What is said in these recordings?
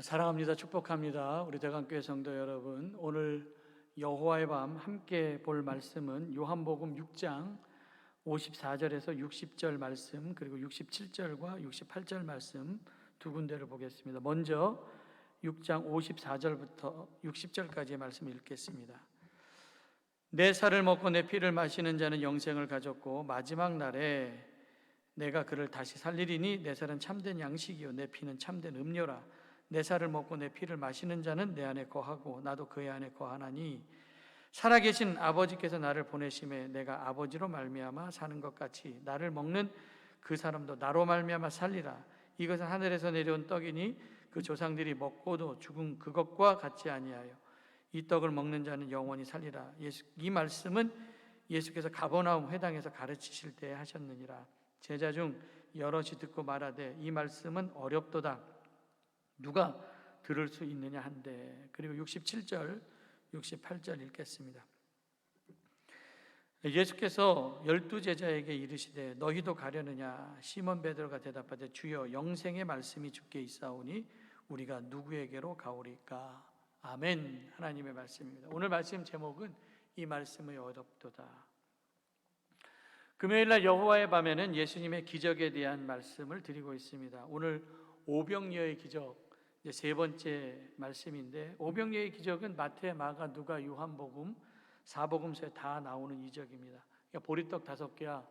사랑합니다. 축복합니다. 우리 대강교회 성도 여러분, 오늘 여호와의 밤 함께 볼 말씀은 요한복음 6장 54절에서 60절 말씀, 그리고 67절과 68절 말씀 두 군데를 보겠습니다. 먼저 6장 54절부터 60절까지의 말씀 읽겠습니다. 내 살을 먹고 내 피를 마시는 자는 영생을 가졌고 마지막 날에 내가 그를 다시 살리리니 내 살은 참된 양식이요 내 피는 참된 음료라. 내 살을 먹고 내 피를 마시는 자는 내 안에 거하고 나도 그의 안에 거하나니 살아계신 아버지께서 나를 보내심에 내가 아버지로 말미암아 사는 것 같이 나를 먹는 그 사람도 나로 말미암아 살리라. 이것은 하늘에서 내려온 떡이니 그 조상들이 먹고도 죽은 그것과 같지 아니하여 이 떡을 먹는 자는 영원히 살리라. 이 말씀은 예수께서 가버나움 회당에서 가르치실 때에 하셨느니라. 제자 중 여럿이 듣고 말하되 이 말씀은 어렵도다. 누가 들을 수 있느냐 한데. 그리고 67절 68절 읽겠습니다. 예수께서 12제자에게 이르시되 너희도 가려느냐. 시몬 베드로가 대답하되 주여 영생의 말씀이 주께 있사오니 우리가 누구에게로 가오리까. 아멘. 하나님의 말씀입니다. 오늘 말씀 제목은 이 말씀의 어렵도다. 금요일날 여호와의 밤에는 예수님의 기적에 대한 말씀을 드리고 있습니다. 오늘 오병이어의 기적 세 번째 말씀인데, 오병이어의 기적은 마태, 마가, 누가, 요한복음, 사복음서에 다 나오는 이적입니다. 그러니까 보리떡 5개와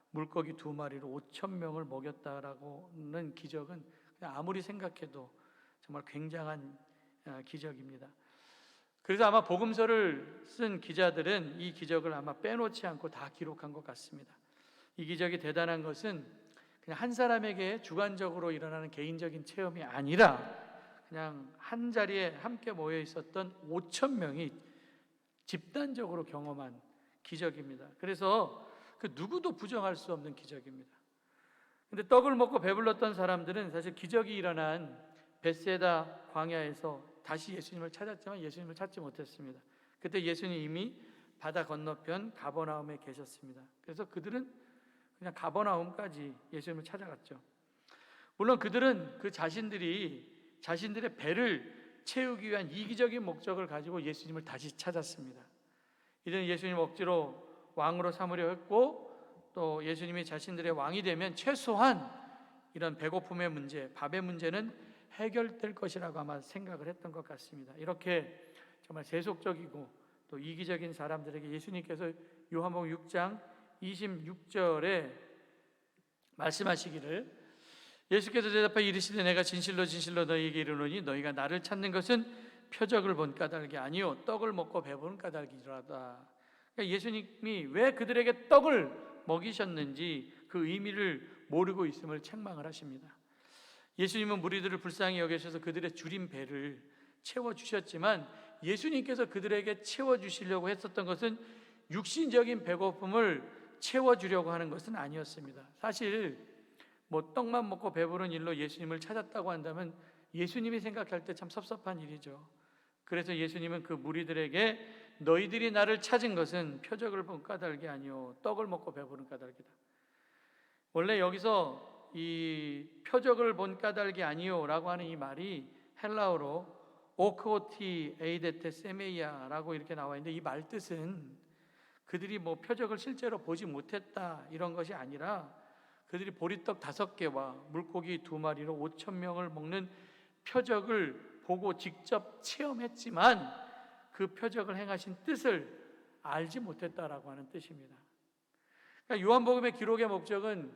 물고기 2마리로 5,000명을 먹였다라고는 기적은 그냥 아무리 생각해도 정말 굉장한 기적입니다. 그래서 아마 복음서를 쓴 기자들은 이 기적을 아마 빼놓지 않고 다 기록한 것 같습니다. 이 기적이 대단한 것은 그냥 한 사람에게 주관적으로 일어나는 개인적인 체험이 아니라 그냥 한 자리에 함께 모여 있었던 5,000명이 집단적으로 경험한 기적입니다. 그래서 그 누구도 부정할 수 없는 기적입니다. 근데 떡을 먹고 배불렀던 사람들은 사실 기적이 일어난 벳세다 광야에서 다시 예수님을 찾았지만 예수님을 찾지 못했습니다. 그때 예수님 이미 바다 건너편 가버나움에 계셨습니다. 그래서 그들은 그냥 가버나움까지 예수님을 찾아갔죠. 물론 그들은 그 자신들의 배를 채우기 위한 이기적인 목적을 가지고 예수님을 다시 찾았습니다. 이제는 예수님 억지로 왕으로 삼으려 했고, 또 예수님이 자신들의 왕이 되면 최소한 이런 배고픔의 문제, 밥의 문제는 해결될 것이라고 아마 생각을 했던 것 같습니다. 이렇게 정말 세속적이고 또 이기적인 사람들에게 예수님께서 요한복음 6장 26절에 말씀하시기를, 예수께서 대답하여 이르시되 내가 진실로 진실로 너희에게 이르노니 너희가 나를 찾는 것은 표적을 본 까닭이 아니요 떡을 먹고 배부른 까닭이라다. 그러니까 예수님이 왜 그들에게 떡을 먹이셨는지 그 의미를 모르고 있음을 책망을 하십니다. 예수님은 무리들을 불쌍히 여기셔서 그들의 줄인 배를 채워주셨지만 예수님께서 그들에게 채워주시려고 했었던 것은 육신적인 배고픔을 채워주려고 하는 것은 아니었습니다. 사실 떡만 먹고 배부른 일로 예수님을 찾았다고 한다면 예수님이 생각할 때 참 섭섭한 일이죠. 그래서 예수님은 그 무리들에게 너희들이 나를 찾은 것은 표적을 본 까닭이 아니요 떡을 먹고 배부른 까닭이다. 원래 여기서 이 표적을 본 까닭이 아니요라고 하는 이 말이 헬라어로 오크오티 에이데테 세메이아라고 이렇게 나와 있는데, 이 말 뜻은 그들이 표적을 실제로 보지 못했다 이런 것이 아니라 그들이 보리떡 5개와 물고기 2마리로 5,000명을 먹는 표적을 보고 직접 체험했지만 그 표적을 행하신 뜻을 알지 못했다라고 하는 뜻입니다. 그러니까 요한복음의 기록의 목적은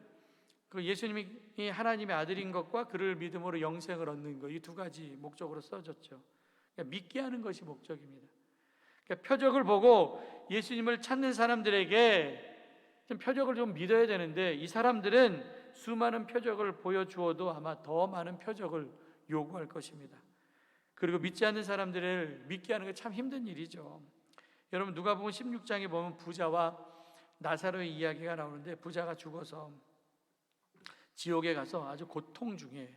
그 예수님이 하나님의 아들인 것과 그를 믿음으로 영생을 얻는 것, 이 2가지 목적으로 써졌죠. 그러니까 믿게 하는 것이 목적입니다. 그러니까 표적을 보고 예수님을 찾는 사람들에게 표적을 좀 믿어야 되는데, 이 사람들은 수많은 표적을 보여주어도 아마 더 많은 표적을 요구할 것입니다. 그리고 믿지 않는 사람들을 믿게 하는 게 참 힘든 일이죠. 여러분, 누가복음 16장에 보면 부자와 나사로의 이야기가 나오는데, 부자가 죽어서 지옥에 가서 아주 고통 중에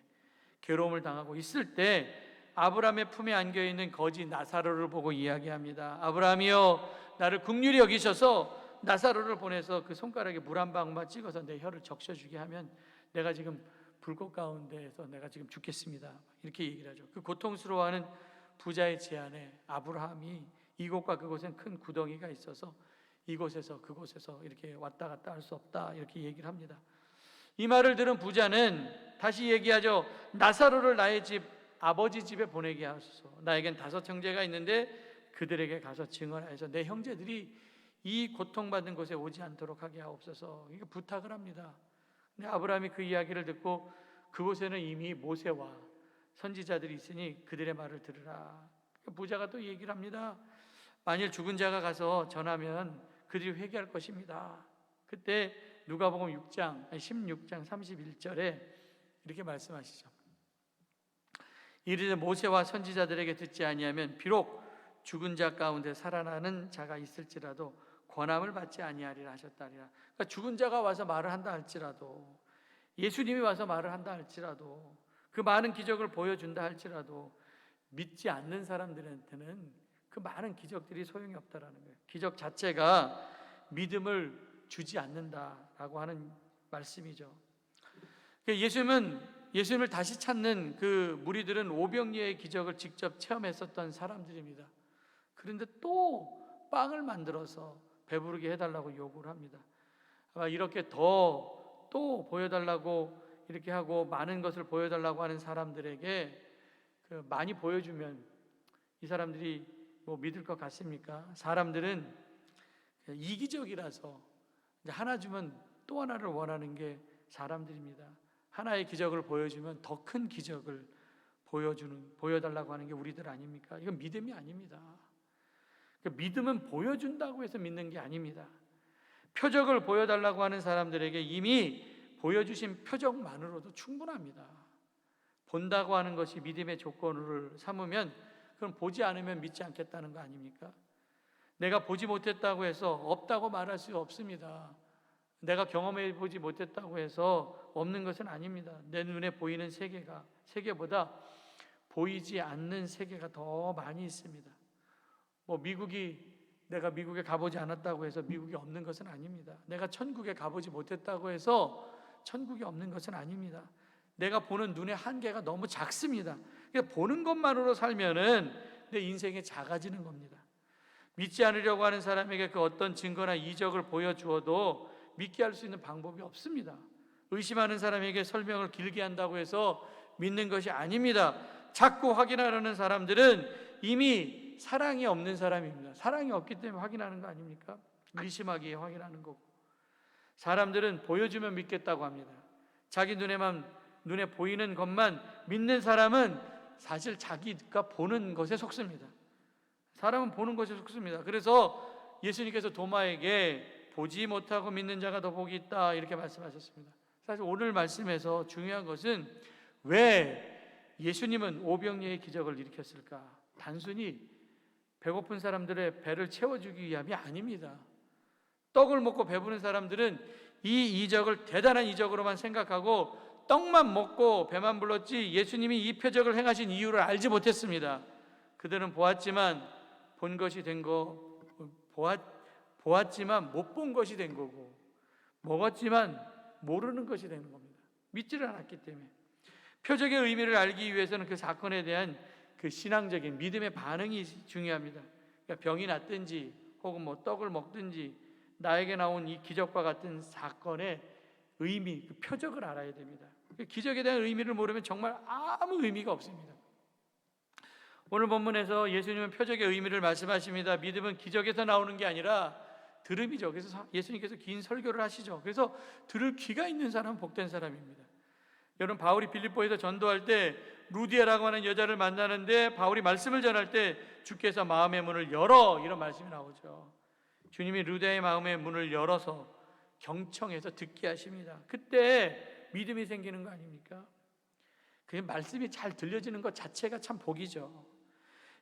괴로움을 당하고 있을 때 아브라함의 품에 안겨있는 거지 나사로를 보고 이야기합니다. 아브라함이여 나를 긍휼히 여기셔서 나사로를 보내서 그 손가락에 물 한 방울만 찍어서 내 혀를 적셔주게 하면 내가 지금 불꽃 가운데에서 내가 지금 죽겠습니다. 이렇게 얘기를 하죠. 그 고통스러워하는 부자의 제안에 아브라함이 이곳과 그곳엔 큰 구덩이가 있어서 이곳에서 그곳에서 이렇게 왔다 갔다 할 수 없다 이렇게 얘기를 합니다. 이 말을 들은 부자는 다시 얘기하죠. 나사로를 나의 집 아버지 집에 보내게 하소서. 나에겐 5 형제가 있는데 그들에게 가서 증언하여서 내 형제들이 이 고통받는 곳에 오지 않도록 하게 하옵소서. 이게 부탁을 합니다. 근데 아브라함이 그 이야기를 듣고 그곳에는 이미 모세와 선지자들이 있으니 그들의 말을 들으라. 부자가 또 얘기를 합니다. 만일 죽은 자가 가서 전하면 그들이 회개할 것입니다. 그때 누가복음 16장 31절에 이렇게 말씀하시죠. 이르되 모세와 선지자들에게 듣지 아니하면 비록 죽은 자 가운데 살아나는 자가 있을지라도 권함을 받지 아니하리라 하셨다리라. 그러니까 죽은 자가 와서 말을 한다 할지라도, 예수님이 와서 말을 한다 할지라도, 그 많은 기적을 보여준다 할지라도 믿지 않는 사람들한테는 그 많은 기적들이 소용이 없다라는 거예요. 기적 자체가 믿음을 주지 않는다라고 하는 말씀이죠. 예수님을 다시 찾는 그 무리들은 오병이어의 기적을 직접 체험했었던 사람들입니다. 그런데 또 빵을 만들어서 배부르게 해달라고 요구를 합니다. 아마 이렇게 또 보여달라고 이렇게 하고 많은 것을 보여달라고 하는 사람들에게 많이 보여주면 이 사람들이 뭐 믿을 것 같습니까? 사람들은 이기적이라서 하나 주면 또 하나를 원하는 게 사람들입니다. 하나의 기적을 보여주면 더 큰 기적을 보여달라고 하는 게 우리들 아닙니까? 이건 믿음이 아닙니다. 믿음은 보여준다고 해서 믿는 게 아닙니다. 표적을 보여달라고 하는 사람들에게 이미 보여주신 표적만으로도 충분합니다. 본다고 하는 것이 믿음의 조건을 삼으면 그럼 보지 않으면 믿지 않겠다는 거 아닙니까? 내가 보지 못했다고 해서 없다고 말할 수 없습니다. 내가 경험해 보지 못했다고 해서 없는 것은 아닙니다. 내 눈에 보이는 세계보다 보이지 않는 세계가 더 많이 있습니다. 내가 미국에 가보지 않았다고 해서 미국이 없는 것은 아닙니다. 내가 천국에 가보지 못했다고 해서 천국이 없는 것은 아닙니다. 내가 보는 눈의 한계가 너무 작습니다. 보는 것만으로 살면은 내 인생이 작아지는 겁니다. 믿지 않으려고 하는 사람에게 그 어떤 증거나 이적을 보여주어도 믿게 할 수 있는 방법이 없습니다. 의심하는 사람에게 설명을 길게 한다고 해서 믿는 것이 아닙니다. 자꾸 확인하려는 사람들은 이미 사랑이 없는 사람입니다. 사랑이 없기 때문에 확인하는 거 아닙니까? 의심하기에 확인하는 거고. 사람들은 보여주면 믿겠다고 합니다. 자기 눈에 보이는 것만 믿는 사람은 사실 자기가 보는 것에 속습니다. 사람은 보는 것에 속습니다. 그래서 예수님께서 도마에게 보지 못하고 믿는 자가 더 복이 있다 이렇게 말씀하셨습니다. 사실 오늘 말씀에서 중요한 것은 왜 예수님은 오병이어의 기적을 일으켰을까? 단순히 배고픈 사람들의 배를 채워주기 위함이 아닙니다. 떡을 먹고 배부른 사람들은 이 이적을 대단한 이적으로만 생각하고 떡만 먹고 배만 불렀지 예수님이 이 표적을 행하신 이유를 알지 못했습니다. 그들은 보았지만 본 것이 된 거, 보았지만 못 본 것이 된 거고, 먹었지만 모르는 것이 되는 겁니다. 믿지를 않았기 때문에. 표적의 의미를 알기 위해서는 그 사건에 대한 그 신앙적인 믿음의 반응이 중요합니다. 그러니까 병이 낫든지 혹은 뭐 떡을 먹든지 나에게 나온 이 기적과 같은 사건의 의미, 그 표적을 알아야 됩니다. 기적에 대한 의미를 모르면 정말 아무 의미가 없습니다. 오늘 본문에서 예수님은 표적의 의미를 말씀하십니다. 믿음은 기적에서 나오는 게 아니라 들음이죠. 그래서 예수님께서 긴 설교를 하시죠. 그래서 들을 귀가 있는 사람은 복된 사람입니다. 여러분, 바울이 빌립보에서 전도할 때 루디아라고 하는 여자를 만나는데 바울이 말씀을 전할 때 주께서 마음의 문을 열어, 이런 말씀이 나오죠. 주님이 루디아의 마음의 문을 열어서 경청해서 듣게 하십니다. 그때 믿음이 생기는 거 아닙니까? 그 말씀이 잘 들려지는 것 자체가 참 복이죠.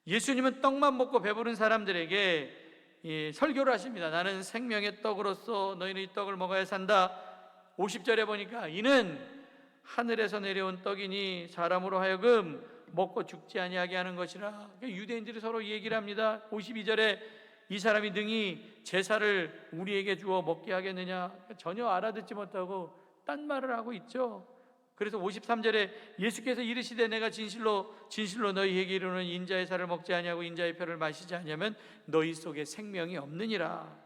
예수님은 떡만 먹고 배부른 사람들에게 설교를 하십니다. 나는 생명의 떡으로서 너희는 이 떡을 먹어야 산다. 50절에 보니까 이는 하늘에서 내려온 떡이니 사람으로 하여금 먹고 죽지 아니하게 하는 것이라. 유대인들이 서로 얘기를 합니다. 52절에 이 사람이 능히 제사를 우리에게 주어 먹게 하겠느냐. 전혀 알아듣지 못하고 딴 말을 하고 있죠. 그래서 53절에 예수께서 이르시되 내가 진실로 진실로 너희에게 이르노니 인자의 살을 먹지 아니하고 인자의 뼈를 마시지 아니하면 너희 속에 생명이 없느니라.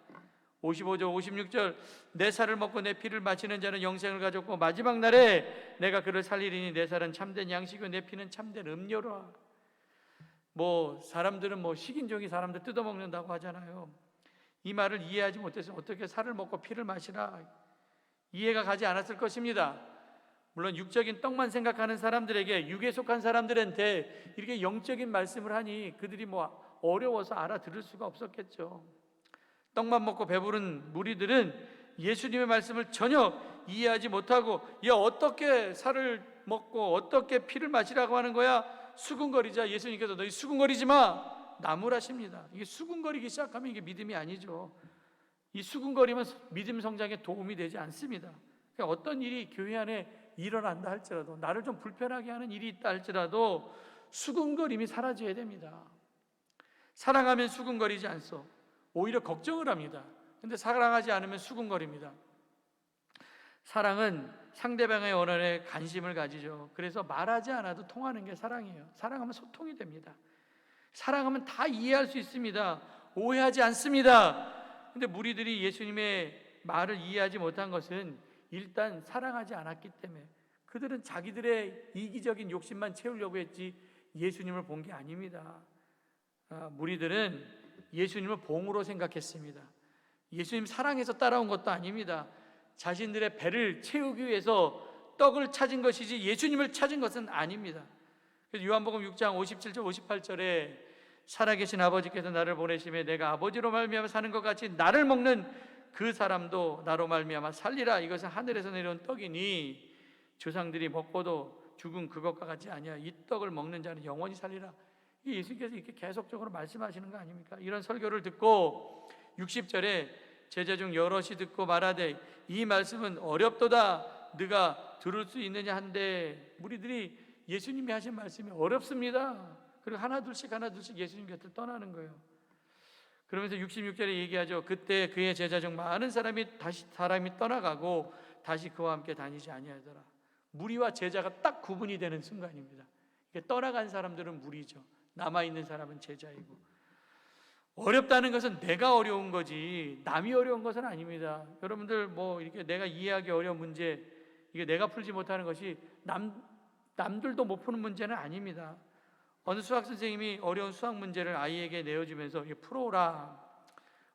55절 56절 내 살을 먹고 내 피를 마시는 자는 영생을 가졌고 마지막 날에 내가 그를 살리리니 내 살은 참된 양식이고 내 피는 참된 음료라. 사람들은 식인종이 사람들 뜯어먹는다고 하잖아요. 이 말을 이해하지 못해서 어떻게 살을 먹고 피를 마시라, 이해가 가지 않았을 것입니다. 물론 육적인 떡만 생각하는 사람들에게, 육에 속한 사람들한테 이렇게 영적인 말씀을 하니 그들이 어려워서 알아들을 수가 없었겠죠. 떡만 먹고 배부른 무리들은 예수님의 말씀을 전혀 이해하지 못하고 어떻게 살을 먹고 어떻게 피를 마시라고 하는 거야? 수군거리자 예수님께서 너희 수군거리지 마, 나무라십니다. 이게 수군거리기 시작하면 이게 믿음이 아니죠. 이 수군거리면 믿음 성장에 도움이 되지 않습니다. 그러니까 어떤 일이 교회 안에 일어난다 할지라도, 나를 좀 불편하게 하는 일이 있다 할지라도 수군거림이 사라져야 됩니다. 사랑하면 수군거리지 않소. 오히려 걱정을 합니다. 근데 사랑하지 않으면 수군거립니다. 사랑은 상대방의 원한에 관심을 가지죠. 그래서 말하지 않아도 통하는 게 사랑이에요. 사랑하면 소통이 됩니다. 사랑하면 다 이해할 수 있습니다. 오해하지 않습니다. 근데 무리들이 예수님의 말을 이해하지 못한 것은 일단 사랑하지 않았기 때문에, 그들은 자기들의 이기적인 욕심만 채우려고 했지 예수님을 본 게 아닙니다. 무리들은 예수님을 봉으로 생각했습니다. 예수님 사랑해서 따라온 것도 아닙니다. 자신들의 배를 채우기 위해서 떡을 찾은 것이지 예수님을 찾은 것은 아닙니다. 그래서 요한복음 6장 57절 58절에 살아계신 아버지께서 나를 보내심에 내가 아버지로 말미암아 사는 것 같이 나를 먹는 그 사람도 나로 말미암아 살리라. 이것은 하늘에서 내려온 떡이니 조상들이 먹고도 죽은 그것과 같지 아니야. 이 떡을 먹는 자는 영원히 살리라. 예수님께서 이렇게 계속적으로 말씀하시는 거 아닙니까? 이런 설교를 듣고 60절에 제자 중 여럿이 듣고 말하되 이 말씀은 어렵도다 네가 들을 수 있느냐 한데, 무리들이 예수님이 하신 말씀이 어렵습니다. 그리고 하나둘씩 예수님 곁을 떠나는 거예요. 그러면서 66절에 얘기하죠. 그때 그의 제자 중 많은 사람이 떠나가고 다시 그와 함께 다니지 아니하더라. 무리와 제자가 딱 구분이 되는 순간입니다. 떠나간 사람들은 무리죠. 남아있는 사람은 제자이고, 어렵다는 것은 내가 어려운 거지 남이 어려운 것은 아닙니다. 여러분들 이렇게 내가 이해하기 어려운 문제, 이게 내가 풀지 못하는 것이 남들도 못 푸는 문제는 아닙니다. 어느 수학 선생님이 어려운 수학 문제를 아이에게 내어주면서 풀어오라,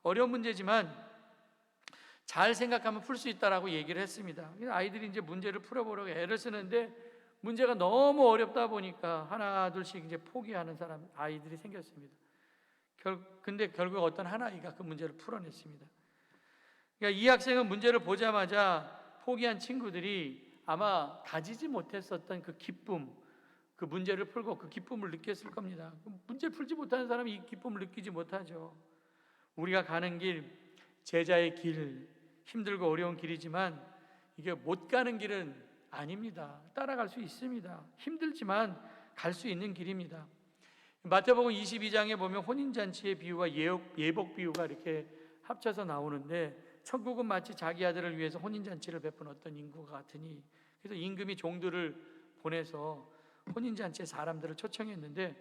어려운 문제지만 잘 생각하면 풀 수 있다라고 얘기를 했습니다. 아이들이 이제 문제를 풀어보려고 애를 쓰는데 문제가 너무 어렵다 보니까 하나 둘씩 이제 포기하는 아이들이 생겼습니다. 근데 결국 어떤 한 아이가 그 문제를 풀어냈습니다. 그러니까 이 학생은 문제를 보자마자 포기한 친구들이 아마 가지지 못했었던 그 기쁨, 그 문제를 풀고 그 기쁨을 느꼈을 겁니다. 문제 풀지 못하는 사람이 이 기쁨을 느끼지 못하죠. 우리가 가는 길, 제자의 길, 힘들고 어려운 길이지만 이게 못 가는 길은 아닙니다. 따라갈 수 있습니다. 힘들지만 갈 수 있는 길입니다. 마태복음 22장에 보면 혼인잔치의 비유와 예복 비유가 이렇게 합쳐서 나오는데, 천국은 마치 자기 아들을 위해서 혼인잔치를 베푼 어떤 인구가 같으니, 그래서 임금이 종들을 보내서 혼인잔치에 사람들을 초청했는데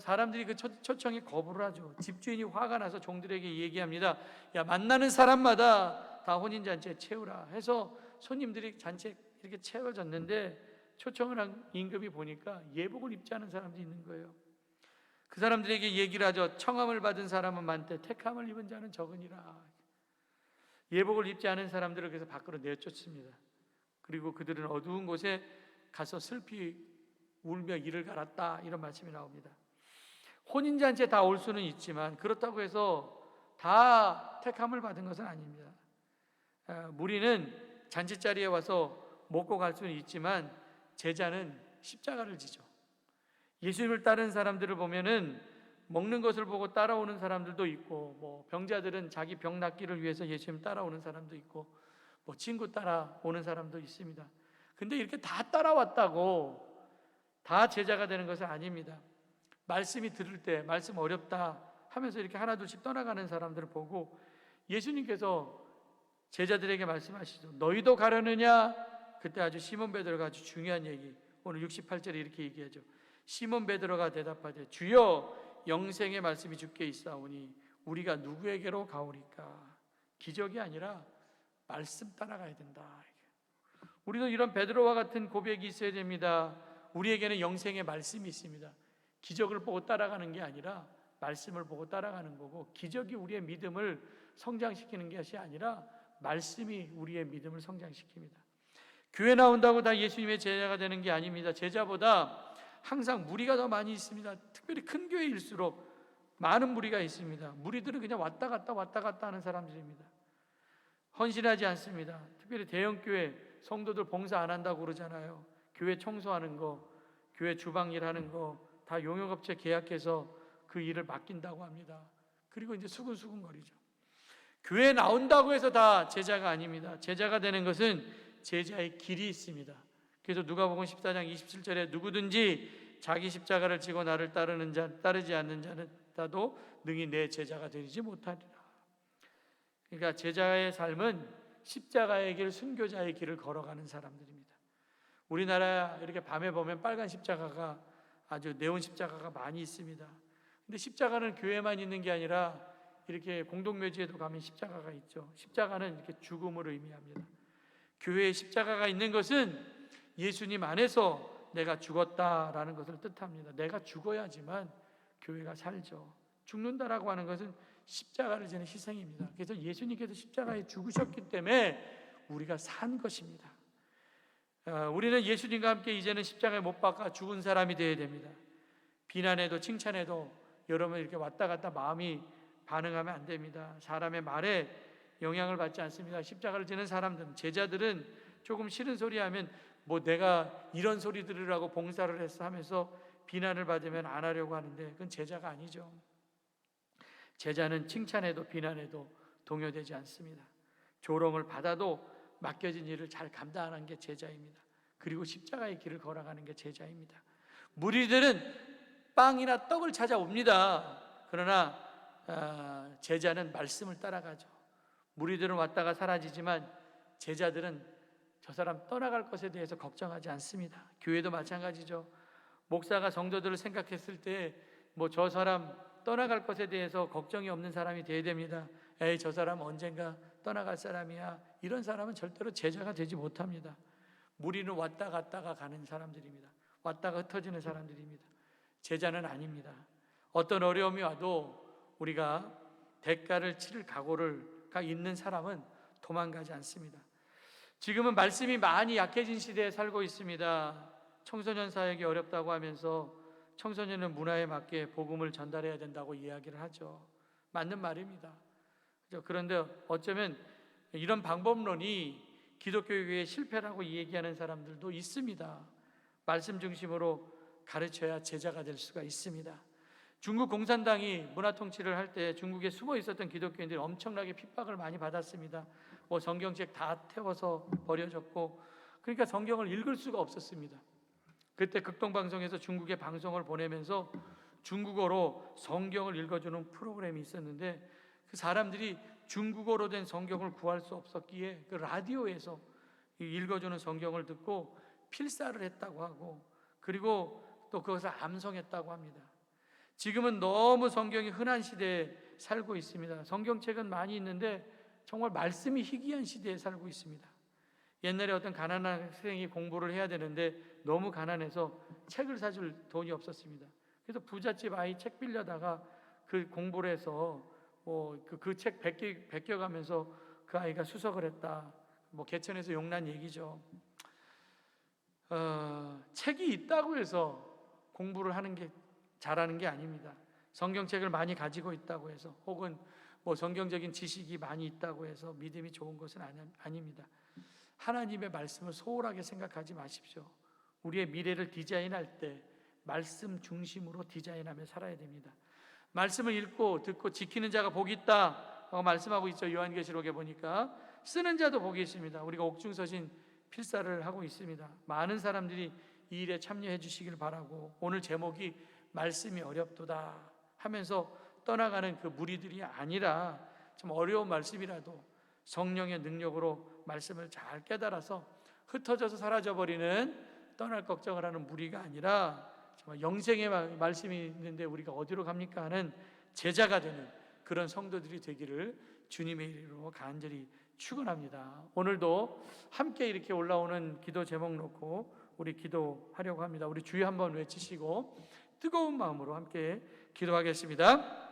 사람들이 그 초청에 거부를 하죠. 집주인이 화가 나서 종들에게 얘기합니다. 야, 만나는 사람마다 다 혼인잔치에 채우라 해서 손님들이 잔치에 이렇게 채워졌는데, 초청을 한 임금이 보니까 예복을 입지 않은 사람들이 있는 거예요. 그 사람들에게 얘기를 하죠. 청함을 받은 사람은 많되 택함을 입은 자는 적으니라. 예복을 입지 않은 사람들을 그래서 밖으로 내쫓습니다. 그리고 그들은 어두운 곳에 가서 슬피 울며 이를 갈았다, 이런 말씀이 나옵니다. 혼인잔치에 다 올 수는 있지만 그렇다고 해서 다 택함을 받은 것은 아닙니다. 무리는 잔치자리에 와서 먹고 갈 수는 있지만 제자는 십자가를 지죠. 예수님을 따르는 사람들을 보면은 먹는 것을 보고 따라오는 사람들도 있고, 병자들은 자기 병 낫기를 위해서 예수님 따라오는 사람도 있고, 친구 따라오는 사람도 있습니다. 근데 이렇게 다 따라왔다고 다 제자가 되는 것은 아닙니다. 말씀이 들을 때 말씀 어렵다 하면서 이렇게 하나둘씩 떠나가는 사람들을 보고 예수님께서 제자들에게 말씀하시죠. 너희도 가려느냐? 그때 아주 시몬 베드로가 아주 중요한 얘기, 오늘 68절에 이렇게 얘기하죠. 시몬 베드로가 대답하되 주여 영생의 말씀이 주께 있사오니 우리가 누구에게로 가오리까? 기적이 아니라 말씀 따라가야 된다. 우리도 이런 베드로와 같은 고백이 있어야 됩니다. 우리에게는 영생의 말씀이 있습니다. 기적을 보고 따라가는 게 아니라 말씀을 보고 따라가는 거고, 기적이 우리의 믿음을 성장시키는 것이 아니라 말씀이 우리의 믿음을 성장시킵니다. 교회 나온다고 다 예수님의 제자가 되는 게 아닙니다. 제자보다 항상 무리가 더 많이 있습니다. 특별히 큰 교회일수록 많은 무리가 있습니다. 무리들은 그냥 왔다 갔다 하는 사람들입니다. 헌신하지 않습니다. 특별히 대형교회 성도들 봉사 안 한다고 그러잖아요. 교회 청소하는 거, 교회 주방 일하는 거 다 용역업체 계약해서 그 일을 맡긴다고 합니다. 그리고 이제 수근수근거리죠. 교회 나온다고 해서 다 제자가 아닙니다. 제자가 되는 것은 제자의 길이 있습니다. 그래서 누가복음 14장 27절에 누구든지 자기 십자가를 지고 나를 따르지 않는 자는 다도 능히 내 제자가 되지 못하리라. 그러니까 제자의 삶은 십자가의 길, 순교자의 길을 걸어가는 사람들입니다. 우리나라 이렇게 밤에 보면 빨간 십자가가, 아주 네온 십자가가 많이 있습니다. 근데 십자가는 교회만 있는 게 아니라 이렇게 공동묘지에도 가면 십자가가 있죠. 십자가는 이렇게 죽음을 의미합니다. 교회에 십자가가 있는 것은 예수님 안에서 내가 죽었다라는 것을 뜻합니다. 내가 죽어야지만 교회가 살죠. 죽는다라고 하는 것은 십자가를 지는 희생입니다. 그래서 예수님께서 십자가에 죽으셨기 때문에 우리가 산 것입니다. 우리는 예수님과 함께 이제는 십자가에 못 박아 죽은 사람이 되어야 됩니다. 비난해도 칭찬해도 여러분 이렇게 왔다 갔다 마음이 반응하면 안 됩니다. 사람의 말에 영향을 받지 않습니다. 십자가를 지는 사람들은, 제자들은 조금 싫은 소리 하면 뭐 내가 이런 소리 들으라고 봉사를 했어 하면서 비난을 받으면 안 하려고 하는데 그건 제자가 아니죠. 제자는 칭찬해도 비난해도 동요되지 않습니다. 조롱을 받아도 맡겨진 일을 잘 감당하는 게 제자입니다. 그리고 십자가의 길을 걸어가는 게 제자입니다. 무리들은 빵이나 떡을 찾아옵니다. 그러나 제자는 말씀을 따라가죠. 무리들은 왔다가 사라지지만 제자들은 저 사람 떠나갈 것에 대해서 걱정하지 않습니다. 교회도 마찬가지죠. 목사가 성도들을 생각했을 때 뭐 저 사람 떠나갈 것에 대해서 걱정이 없는 사람이 되어야 됩니다. 에이, 저 사람 언젠가 떠나갈 사람이야. 이런 사람은 절대로 제자가 되지 못합니다. 무리는 왔다 갔다가 가는 사람들입니다. 왔다가 흩어지는 사람들입니다. 제자는 아닙니다. 어떤 어려움이 와도 우리가 대가를 치를 각오가 있는 사람은 도망가지 않습니다. 지금은 말씀이 많이 약해진 시대에 살고 있습니다. 청소년 사역이 어렵다고 하면서 청소년은 문화에 맞게 복음을 전달해야 된다고 이야기를 하죠. 맞는 말입니다. 그런데 어쩌면 이런 방법론이 기독교의 실패라고 얘기하는 사람들도 있습니다. 말씀 중심으로 가르쳐야 제자가 될 수가 있습니다. 중국 공산당이 문화 통치를 할 때 중국에 숨어 있었던 기독교인들이 엄청나게 핍박을 많이 받았습니다. 뭐 성경책 다 태워서 버려졌고, 그러니까 성경을 읽을 수가 없었습니다. 그때 극동방송에서 중국에 방송을 보내면서 중국어로 성경을 읽어주는 프로그램이 있었는데, 그 사람들이 중국어로 된 성경을 구할 수 없었기에 그 라디오에서 읽어주는 성경을 듣고 필사를 했다고 하고, 그리고 또 그것을 암송했다고 합니다. 지금은 너무 성경이 흔한 시대에 살고 있습니다. 성경책은 많이 있는데 정말 말씀이 희귀한 시대에 살고 있습니다. 옛날에 어떤 가난한 학생이 공부를 해야 되는데 너무 가난해서 책을 사줄 돈이 없었습니다. 그래서 부잣집 아이 책 빌려다가 그 공부를 해서 그 책 베껴가면서 그 아이가 수석을 했다. 개천에서 용난 얘기죠. 책이 있다고 해서 공부를 하는 게 잘하는 게 아닙니다. 성경책을 많이 가지고 있다고 해서, 혹은 성경적인 지식이 많이 있다고 해서 믿음이 좋은 것은 아닙니다. 하나님의 말씀을 소홀하게 생각하지 마십시오. 우리의 미래를 디자인할 때 말씀 중심으로 디자인하며 살아야 됩니다. 말씀을 읽고 듣고 지키는 자가 복이 있다 하고 말씀하고 있죠. 요한계시록에 보니까 쓰는 자도 복이 있습니다. 우리가 옥중서신 필사를 하고 있습니다. 많은 사람들이 이 일에 참여해 주시길 바라고, 오늘 제목이 말씀이 어렵도다 하면서 떠나가는 그 무리들이 아니라 좀 어려운 말씀이라도 성령의 능력으로 말씀을 잘 깨달아서 흩어져서 사라져버리는 떠날 걱정을 하는 무리가 아니라 정말 영생의 말씀이 있는데 우리가 어디로 갑니까 하는 제자가 되는 그런 성도들이 되기를 주님의 이름으로 간절히 축원합니다. 오늘도 함께 이렇게 올라오는 기도 제목 놓고 우리 기도하려고 합니다. 우리 주여 한번 외치시고 뜨거운 마음으로 함께 기도하겠습니다.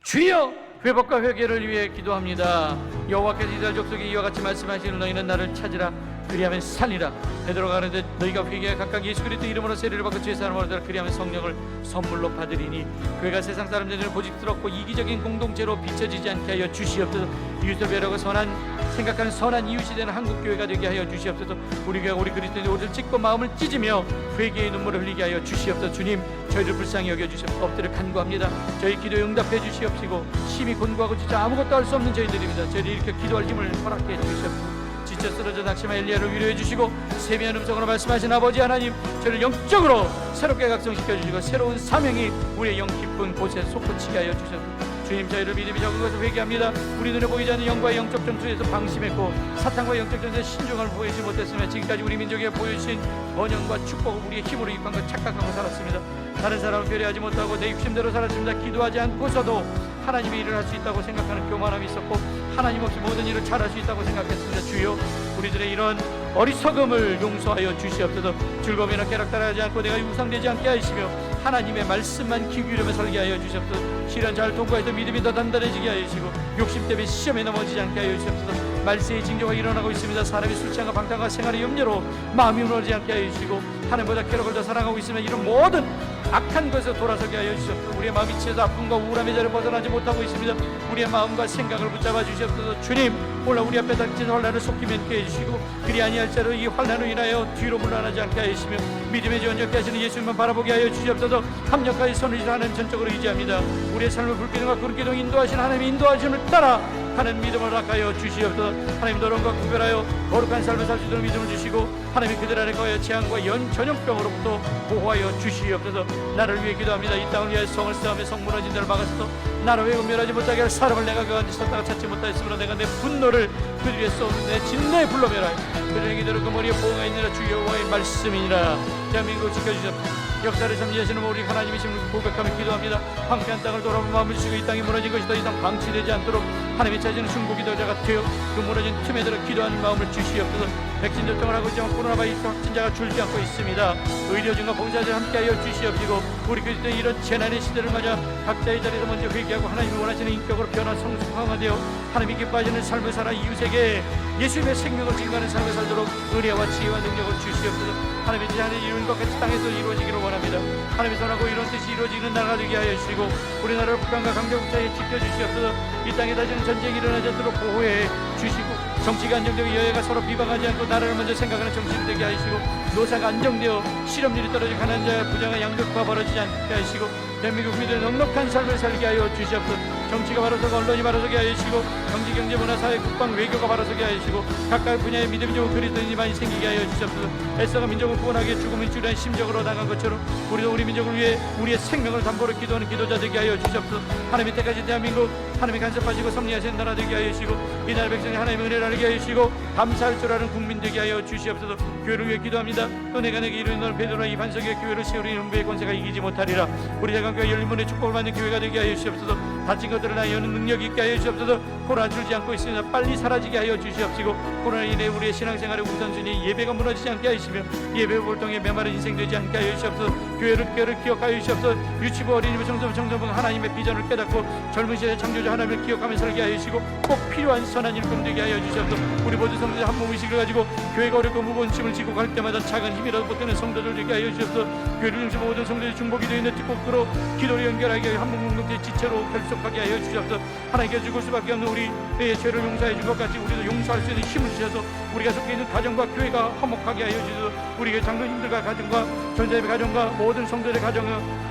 주여, 회복과 회개를 위해 기도합니다. 여호와께서 이스라엘 족속에 이와 같이 말씀하시는 너희는 나를 찾으라 그리하면 살리라. 베드로가 가는데 너희가 회개에 각각 예수 그리스도 이름으로 세례를 받고 주의 사랑을 얻으라 그리하면 성령을 선물로 받으리니 그가 세상 사람들은 고집스럽고 이기적인 공동체로 비춰지지 않게 하여 주시옵소서. 이웃을 배려하고 생각하는 선한 이웃이 되는 한국교회가 되게 하여 주시옵소서. 우리 교회가 우리 그리스도인의 옷을 찢고 마음을 찢으며 회개의 눈물을 흘리게 하여 주시옵소서. 주님, 저희를 불쌍히 여겨주시옵소서. 엎드려 간구합니다. 저희 기도에 응답해 주시옵시고 심히 곤고하고 진짜 아무것도 할 수 없는 저희들입니다. 저희를 이렇게 기도할 힘을 허락해 주시옵소서. 지쳐 쓰러져 낙심한 엘리야를 위로해 주시고 세미한 음성으로 말씀하신 아버지 하나님, 저를 영적으로 새롭게 각성시켜 주시고 새로운 사명이 우리의 영 깊은 곳에 솟구치게 하여 주셔서 주님, 저희를 믿음이 적은 것을 회개합니다. 우리 눈에 보이지 않는 영과의 영적 전투에서 방심했고 사탄과의 영적 전투에 신중함을 보이지 못했으며 지금까지 우리 민족에 보여주신 번영과 축복을 우리의 힘으로 이룩한 것 착각하고 살았습니다. 다른 사람을 배려하지 못하고 내 욕심대로 살았습니다. 기도하지 않고서도 하나님의 일을 할 수 있다고 생각하는 교만함이 있었고 하나님 없이 모든 일을 잘할 수 있다고 생각했습니다. 주여, 우리들의 이런 어리석음을 용서하여 주시옵소서. 즐거움이나 쾌락 따라하지 않고 내가 우상되지 않게 하시며 하나님의 말씀만 귀 기울이며 살게 하여 주시옵소서. 시련 잘 통과해서 믿음이 더 단단해지게 하여 주시고 욕심 때문에 시험에 넘어지지 않게 하여 주시옵소서. 말세의 징조가 일어나고 있습니다. 사람이 술 취함과 방탕과 생활의 염려로 마음이 무너지지 않게 하여 주시고 하나님보다 쾌락을 더 사랑하고 있으면 이런 모든 악한 것에서 돌아서게 하여 주시옵소서. 우리의 마음이 치여서 아픔과 우울함의 자리를 벗어나지 못하고 있습니다. 우리의 마음과 생각을 붙잡아 주시옵소서. 주님, 오늘 우리 앞에 닥친 환난을 속히 면케 해주시고 그리 아니할 자로 이 환난으로 인하여 뒤로 물러나지 않게 하시며 믿음의 전적케 하시는 예수님만 바라보게 하여 주시옵소서. 합력하여 선을 지사 하나님 전적으로 의지합니다. 우리의 삶을 불기둥과 구름기둥 인도하시는 하나님의 인도하심을 따라 하는 믿음을 허락하여 주시옵소서. 하나님, 너론과 구별하여 거룩한 삶을 살 수 있도록 믿음을 주시고 하나님, 그들 안에 거하여 재앙과 전염병으로부터 보호하여 주시옵소서. 나를 위해 기도합니다. 이 땅을 위하여 성을 쌓으며 성 무너진 데를 막았어. 나를 왜 은멸하지 못하게 할 사람을 내가 그간지 찾다가 찾지 못하였으므로 내가 내 분노를 그들 위에 쏟는 내 진노의 불로 멸하여 그들의 기도를 그 머리에 보호가 있느라 주 여호와의 말씀이니라. 대한민국을 지켜주셨다. 역사를 참지하시는 우리 하나님이심을 고백하며 기도합니다. 황폐한 땅을 돌아보며 마음을 주시고 이 땅이 무너진 것이 더 이상 방치되지 않도록 하나님이 찾으는 중보 기도자가 되어 그 무너진 틈에 들어 기도하는 마음을 주시옵소서. 백신 접종을 하고 있지만 코로나 바이러스 확진자가 줄지 않고 있습니다. 의료진과 봉사자를 함께하여 주시옵시고 우리 그리스도의 이런 재난의 시대를 맞아 각자의 자리에서 먼저 회개하고 하나님이 원하시는 인격으로 변화 성숙화되어 하나님이 기뻐하시는 삶을 살아 이웃에게 예수님의 생명을 증거하는 삶을 살도록 은혜와 지혜와 능력을 주시옵소서. 하나님의 제안을 이루는 것 같이 땅에서 이루어지기를 원합니다. 하나님의 선하고 이런 뜻이 이루어지는 나라가 되게 하여 주시고 우리나라를 북한과 강대국사에 지켜주시옵소서. 이 땅에 다시는 전쟁이 일어나지 않도록 보호해 주시고 정치가 안정되고 여야가 서로 비방하지 않고 나라를 먼저 생각하는 정치를 되게 하시고 노사가 안정되어 실업률이 떨어지고 가난한 자와 부자가 양극화가 벌어지지 않게 하시고 대한민국 국민들의 넉넉한 삶을 살게 하여 주시옵소서. 정치가 바로서고 언론이 바로서게 하여 주시고 정치, 경제, 문화, 사회, 국방, 외교가 바로서게 하여 주시고 각각 분야의 믿음이 좋은 그리스도인이 많이 생기게 하여 주시옵소서. 에스더가 민족을 구원하기에 죽음이 주려는 심정으로 나간 것처럼 우리도 우리 민족을 위해 우리의 생명을 담보로 기도하는 기도자 되게 하여 주시옵소서. 하나님, 이때까지 대한민국 하나님이 간섭하시고 섭리하시는 나라 되게 하여 주시고 이 나라 백성이 하나님의 은혜를 알게 하여 주시고 감사할 줄 아는 국민 되게 하여 주시옵소서. 교회를 위해 기도합니다. 또 내가 내게 이루는 너는 베드로와 이 반석의 교회를 세우리니 음부의 권세가 이기지 못하리라. 우리 대강교회 열린문의 축복을 받는 교회가 되게 하여 주시옵소서. 다친 것들을 나 여는 능력이 있게 하여 주시옵소서. 코로나 줄지 않고 있으나 빨리 사라지게 하여 주시옵시고 코로나 인해 우리의 신앙생활의 우선순위 예배가 무너지지 않게 하시며 예배 볼통에 메마른 인생 되지 않게 하여 주시옵소서. 교회를 기억하여 주시옵소서. 유치부 어린이부 청소부 하나님의 비전을 깨닫고 젊은 시대의 창조주 하나님을 기억하며 살게 하여 주시고 꼭 필요한 선한 일꾼 되게 하여 주시옵소서. 우리 모두 성도들 한 몸 의식을 가지고 교회가 어렵고 무거운 짐을 지고 갈 때마다 작은 힘이라도 보태는 성도들 되게 하여 주시옵소서. 교회를 중심 모든 성도들이 중보기도 있는 특곡으로 기도를 연결하게 한 몸 공동체 지체로 결속하게 하여 주시옵소서. 하나님께 죽을 수밖에 없는 우리의 죄를 용서해 준 것 같이 우리도 용서할 수 있는 힘을 주셔서 우리가 속해 있는 가정과 교회가 화목하게 하여 주셔서 우리의 장로님들과 가정과 전사의 가정과 모든 성도들의 가정을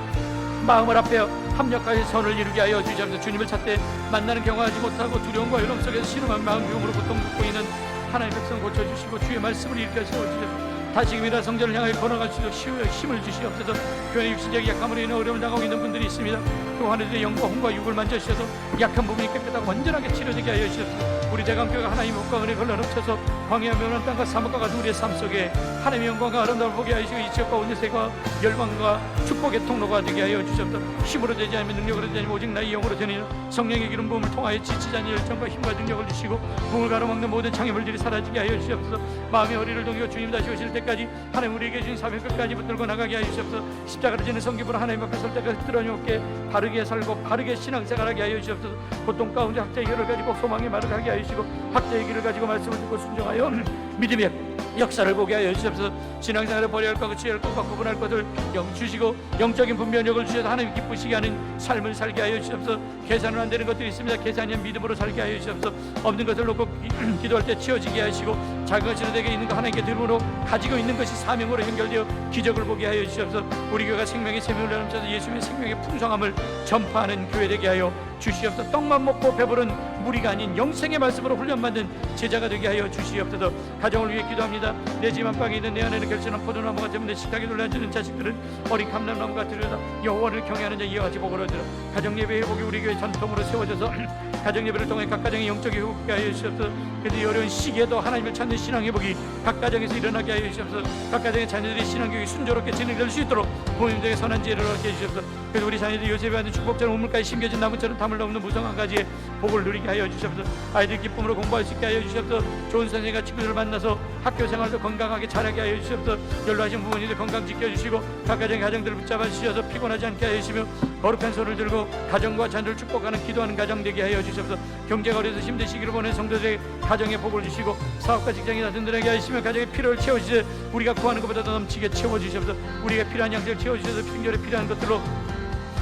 마음을 합하여 합력하여 선을 이루게 하여 주시옵소서. 주님을 찾되 만나는 경험하지 못하고 두려움과 요동 속에서 신음한 마음 위험으로 고통받고 있는 하나님의 백성 고쳐주시고 주의 말씀을 일으켜 세워주시옵소서. 다시금이라 성전을 향하여 걸어갈 수 있도록 힘을 주시옵소서. 교회 육신적 약함으로 인해 어려움을 당하고 있는 분들이 있습니다. 또 하늘의 영과 홍과 육을 만져주셔서 약한 부분이 깨끗하고 완전하게 치료되게 하여 주시옵소서. 우리 대강교회가 하나님의 복과 은혜 흘러넘쳐서 광야와 면한 땅과 사막과 같은 우리의 삶 속에 하나님의 영광과 아름다움을 보게 하여 주시고 이 지역과 온 세계와 열방과 축복의 통로가 되게 하여 주시옵소서. 힘으로 되지 않으면 능력으로 되지 않으면 오직 나의 영으로 되느니라. 성령의 기름 부음을 통하여 지치지 않는 열정과 힘과 능력을 주시고 궁을 가로막는 모든 장애물들이 사라지게 하여 주시옵소서. 마음의 허리를 동이고 주님 다시 오실 때까지 하나님 우리에게 주신 사명 끝까지 붙들고 나가게 하여 주시옵소서. 십자가를 지는 성기부로 하나님 앞에 설 때까지 드러놓게 바르게 살고 바르게 신앙생활하게 하여 주시옵소서. 고통 가운데 학자의 혀를 가지고 소망의 말을 하게 하여 주시고 학자의 길을 가지고 말씀을 듣고 순종하여 믿음의 역사를 보게 하여 주시옵소서. 신앙생활을 버려야 할 것과 취할 것과 구분할 것을 주시고 영적인 분별력을 주셔서 하나님 기쁘시게 하는 삶을 살게 하여 주시옵소서. 계산은 안 되는 것들이 있습니다. 계산이 아닌 믿음으로 살게 하여 주시옵소서. 없는 것을 놓고 기도할 때 채워지게 하시고 작은 것으로 내게 있는 거 하나님께 드림으로 가지고 있는 것이 사명으로 연결되어 기적을 보게 하여 주시옵소서. 우리 교회가 생명의 세명을 넘쳐서 예수님의 생명의 풍성함을 전파하는 교회 되게 하여 주시옵소서. 떡만 먹고 배부른 무리가 아닌 영생의 말씀으로 훈련받는 제자가 되게 하여 주시옵소서. 가정을 위해 기도합니다. 내 집 안방에 있는 내 안에는 결실한 포도나무가 때문에 식탁에 놀라지는 자식들은 어린 감람나무가 들여다 여호와를 경외하는 자 이와 같이 복을 얻으라. 가정예배 회복이 우리 교회 전통으로 세워져서 가정예배를 통해 각 가정의 영적인 회복게 하여 주시옵소서. 그래도 이 어려운 시기에도 하나님을 찾는 신앙회복이 각 가정에서 일어나게 하여 주시옵소서. 각 가정의 자녀들이 신앙교육이 순조롭게 진행될 수 있도록 부모님들에게 선한 지혜를 얻게 해주시옵소서. 그래서 우리 자녀들이 요셉이 받은 축복처럼 우물가에 심겨진 나무처럼 담을 넘는 무성한 가지에 복을 누리게 하여 주시옵소서. 아이들 기쁨으로 공부할 수 있게 하여 주시옵소서. 좋은 선생님과 친구들을 만나서 학교 생활도 건강하게 잘하게 하여 주시옵소서. 연로하신 부모님들 건강 지켜주시고 각 가정의 가정들을 붙잡아 주셔서 피곤하지 않게 하여 주시며 거룩한 손을 들고 가정과 자녀를 축복하는 기도하는 가정 되게 하여 주시옵소서. 경제가 어려서 힘든 시기를 보낸 성도들의 가정에 복을 주시고 사업과 직장이 다 든든하게 하시며 가정의 필요를 채워주셔서 우리가 구하는 것보다 더 넘치게 채워주시옵소서. 우리가 필요한 양식을 채워주셔서 필경절에 필요한 것들로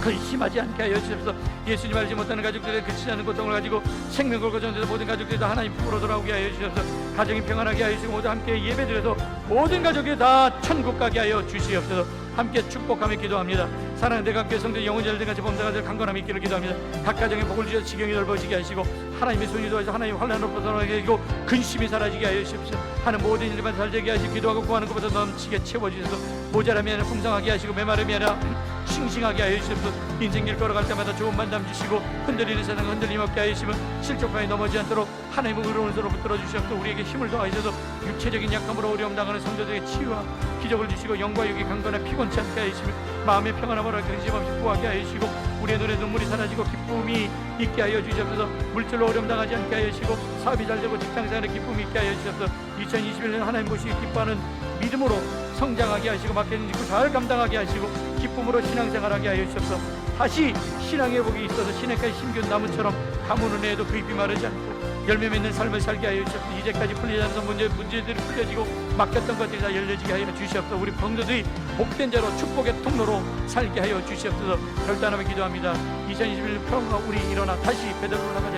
근심하지 않게 하여 주시옵소서. 예수님 알지 못하는 가족들의 그치지 않는 고통을 가지고 생명 걸고 전도해서 모든 가족들이 다 하나님 품으로 돌아오게 하여 주시옵소서. 가정이 평안하게 하여 주시고 모두 함께 예배드려서 모든 가족이 다 천국 가게 하여 주시옵소서. 함께 축복하며 기도합니다. 사랑하는 대각교회 성도 영혼이 열등 같이 범사가 될 강건함이 있기를 기도합니다. 각 가정에 복을 주셔서 지경이 넓어지게 하시고 하나님의 손이 도와서 하나님 환난으로 벗어나게 하시고 근심이 사라지게 하여 주십시오. 하는 모든 일만 살되게 하시고 기도하고 구하는 것보다 넘치게 채워주셔서 모자람이 아니라 풍성하게 하시고 메마름이 아니라 싱싱하게 하여 주십시오. 인생길 걸어갈 때마다 좋은 만남 주시고 흔들리는 세상 흔들림 없게 하여 주시면 실족하에 넘어지지 않도록 하나님의 의로운 손으로 붙들어 주시옵소서. 우리에게 힘을 더하셔서 육체적인 약함으로 어려움 당하는 성도들에게 치유와 기적을 주시고 영과 육이 강건한 피곤치 않게 하여 주시며 마음의 평안함으로 근심 없이 구하게 하여 주시고 우리의 눈에 눈물이 사라지고 기쁨이 있게 하여 주시옵소서. 물질로 어려움 당하지 않게 하여 주시고 사업이 잘 되고 직장생활에 기쁨이 있게 하여 주시옵소서. 2021년 하나님 보시기 기뻐하는 믿음으로 성장하게 하시고 맡겨진 직분 잘 감당하게 하시고 기쁨으로 신앙생활하게 하여 주시옵소서. 다시 신앙의 복이 있어서 시냇가에 심겨진 나무처럼 가뭄을 내도 그 잎이 마르지 않고 열매 맺는 삶을 살게 하여 주시옵소서. 이제까지 풀리지 않던 문제들이 풀려지고 막혔던 것들이 다 열려지게 하여 주시옵소서. 우리 성도들이 복된 자로 축복의 통로로 살게 하여 주시옵소서. 결단하며 기도합니다. 2021년 평화 우리 일어나 다시 베들로 나가자.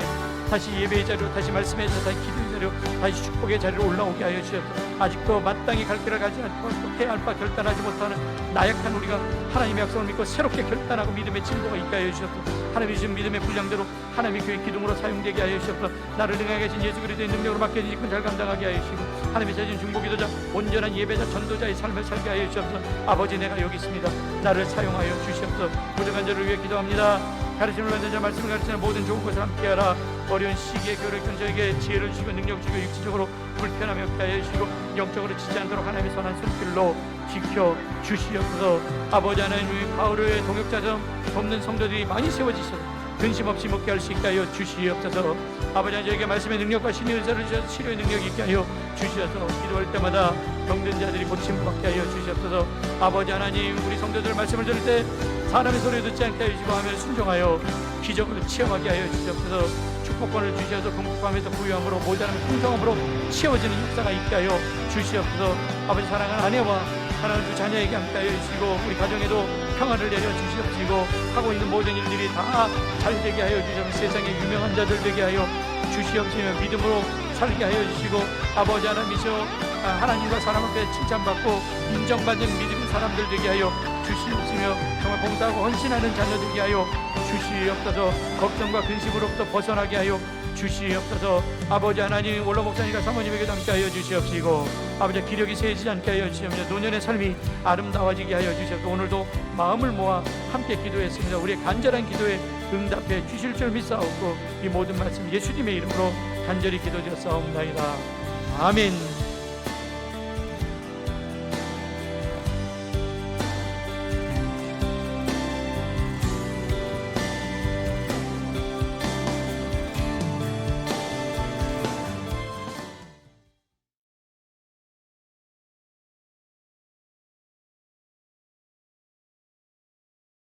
다시 예배의 자리로 다시 말씀의 자리로 다시 기도의 자리로 다시 축복의 자리로 올라오게 하여 주시옵소서. 아직도 마땅히 갈 길을 가지 않고 해야 할 바 결단하지 못하는 나약한 우리가 하나님의 약속을 믿고 새롭게 결단하고 믿음의 진보가 있게 하여 주시옵소서. 하나님이 주신 믿음의 분량대로 하나님의 교회 기둥으로 사용되게 하여 주시옵소서. 나를 능하게 하신 예수 그리스도의 능력으로 맡겨진 직분 잘 감당하게 하여 주시고 하나님의 자신 중보기도자 온전한 예배자 전도자의 삶을 살게 하여 주시옵소서. 아버지 내가 여기 있습니다. 나를 사용하여 주시옵소서. 부족한 자를 위해 기도합니다. 가르치는 완전 자 말씀을 가르치는 모든 좋은 것을 함께하라. 어려운 시기에 교육된 저에게 지혜를 주시고 능력 주시고 육체적으로 불편함이 없게 하여 주시고 영적으로 지지 않도록 하나님의 선한 손길로 지켜 주시옵소서. 아버지 하나님 바울의 동역자처럼 돕는 성도들이 많이 세워지셔서 근심 없이 먹게 할 수 있게 하여 주시옵소서. 아버지 하나님 저에게 말씀의 능력과 신의 은사를 주셔서 치료의 능력이 있게 하여 주시옵소서. 기도할 때마다 병든 자들이 고침을 받게 하여 주시옵소서. 아버지 하나님 우리 성도들 말씀을 들을 때 사람의 소리를 듣지 않게 하여 주시고 하면 순종하여 기적을 체험하게 하여 주시옵소서. 축복권을 주셔서 궁핍함에서 부유함으로 모자라는 풍성함으로 채워지는 역사가 있게 하여 주시옵소서. 아버지 사랑하는 아내와 사랑하는 두 자녀에게 함께 하여 주시고 우리 가정에도 평안을 내려 주시옵시고 하고 있는 모든 일들이 다 잘 되게 하여 주시옵소서. 세상에 유명한 자들 되게 하여 주시옵시며 믿음으로 살게 하여 주시고 아버지 하나님이시여 하나님과 사람 앞에 칭찬받고 인정받는 믿음의 사람들 되게 하여 주시옵시며 정말 봉사하고 헌신하는 자녀 되게 하여 주시옵소서. 걱정과 근심으로부터 벗어나게 하여 주시옵소서. 아버지 하나님, 올라 목사님과 사모님에게도 함께하여 주시옵시고, 아버지 기력이 세지지 않게 하여 주시옵소서. 노년의 삶이 아름다워지게 하여 주시옵소서. 오늘도 마음을 모아 함께 기도했습니다. 우리의 간절한 기도에 응답해 주실 줄 믿사옵고 이 모든 말씀 예수님의 이름으로 간절히 기도드렸사옵나이다. 아멘.